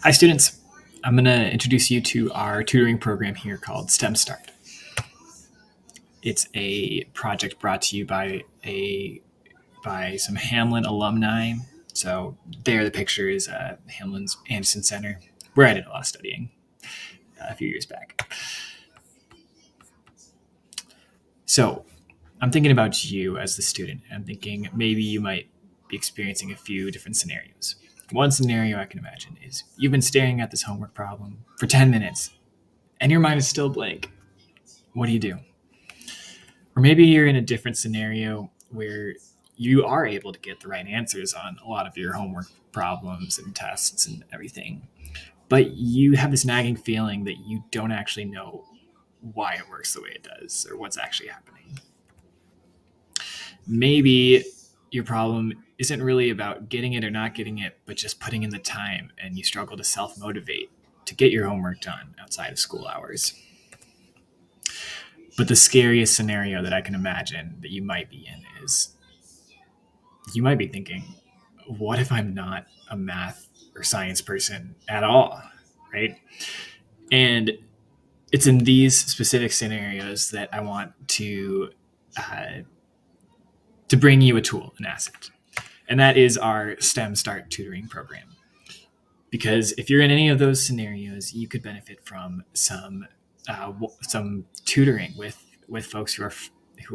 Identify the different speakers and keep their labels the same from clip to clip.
Speaker 1: Hi, students. I'm going to introduce you to our tutoring program here called STEM Start. It's a project brought to you by some Hamline alumni. So there, the picture is Hamlin's Anderson Center, where I did a lot of studying a few years back. So I'm thinking about you as the student. I'm thinking maybe you might be experiencing a few different scenarios. One scenario I can imagine is you've been staring at this homework problem for 10 minutes and your mind is still blank. What do you do? Or maybe you're in a different scenario where you are able to get the right answers on a lot of your homework problems and tests and everything, but you have this nagging feeling that you don't actually know why it works the way it does or what's actually happening. Maybe your problem isn't really about getting it or not getting it, but just putting in the time, and you struggle to self-motivate to get your homework done outside of school hours. But the scariest scenario that I can imagine that you might be in is you might be thinking, what if I'm not a math or science person at all, right? And it's in these specific scenarios that I want to bring you a tool, an asset. And that is our STEM Start tutoring program. Because if you're in any of those scenarios, you could benefit from some tutoring with folks who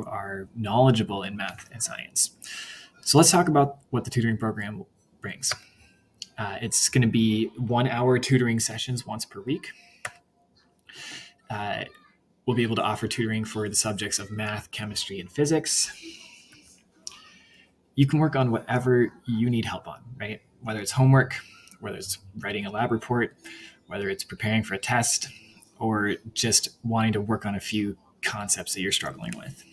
Speaker 1: are knowledgeable in math and science. So let's talk about what the tutoring program brings. It's going to be 1 hour tutoring sessions once per week. We'll be able to offer tutoring for the subjects of math, chemistry, and physics. You can work on whatever you need help on, right? Whether it's homework, whether it's writing a lab report, whether it's preparing for a test, or just wanting to work on a few concepts that you're struggling with.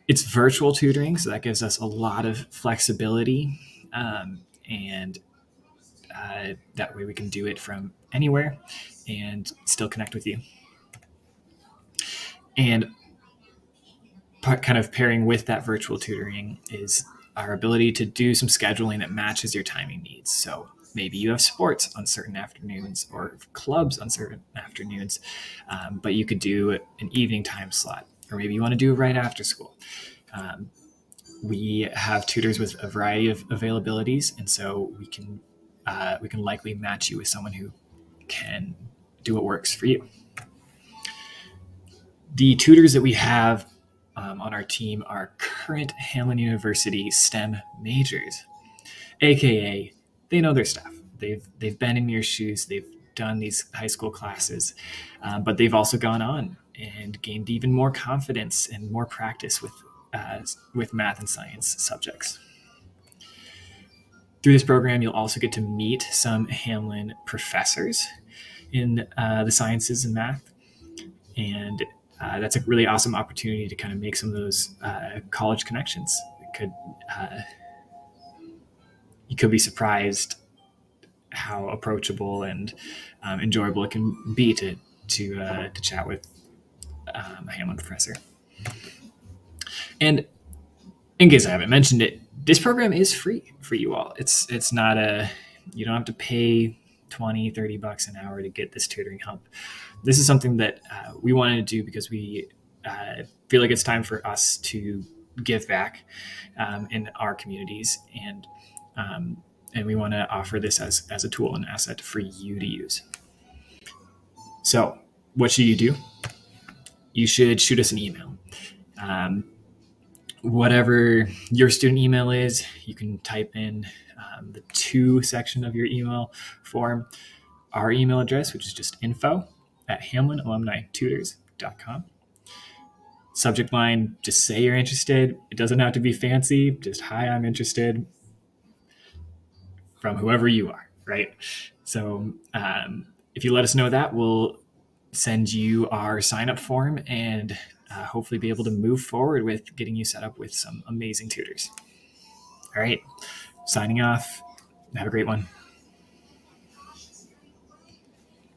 Speaker 1: It's virtual tutoring, so that gives us a lot of flexibility, and that way we can do it from anywhere and still connect with you. And kind of pairing with that virtual tutoring is our ability to do some scheduling that matches your timing needs. So maybe you have sports on certain afternoons or clubs on certain afternoons, but you could do an evening time slot, or maybe you want to do it right after school. We have tutors with a variety of availabilities, and so we can likely match you with someone who can do what works for you. The tutors that we have on our team are current Hamline University STEM majors, aka they know their stuff. They've been in your shoes. They've done these high school classes, but they've also gone on and gained even more confidence and more practice with math and science subjects. Through this program, you'll also get to meet some Hamline professors in the sciences and math, and that's a really awesome opportunity to kind of make some of those college connections. You could be surprised how approachable and enjoyable it can be to chat with a Hamline professor. And in case I haven't mentioned it, this program is free for you all. It's not you don't have to pay $20, $30 an hour to get this tutoring help. This is something that we wanted to do because we feel like it's time for us to give back in our communities, and we want to offer this as a tool and asset for you to use. So what should you do? You should shoot us an email. Whatever your student email is, you can type in the to section of your email form our email address, which is just info@hamlinealumnitutors.com. Subject line, just say you're interested. It doesn't have to be fancy. Just, hi, I'm interested, from whoever you are, right? So if you let us know that, we'll send you our sign-up form and hopefully be able to move forward with getting you set up with some amazing tutors. All right, signing off. Have a great one.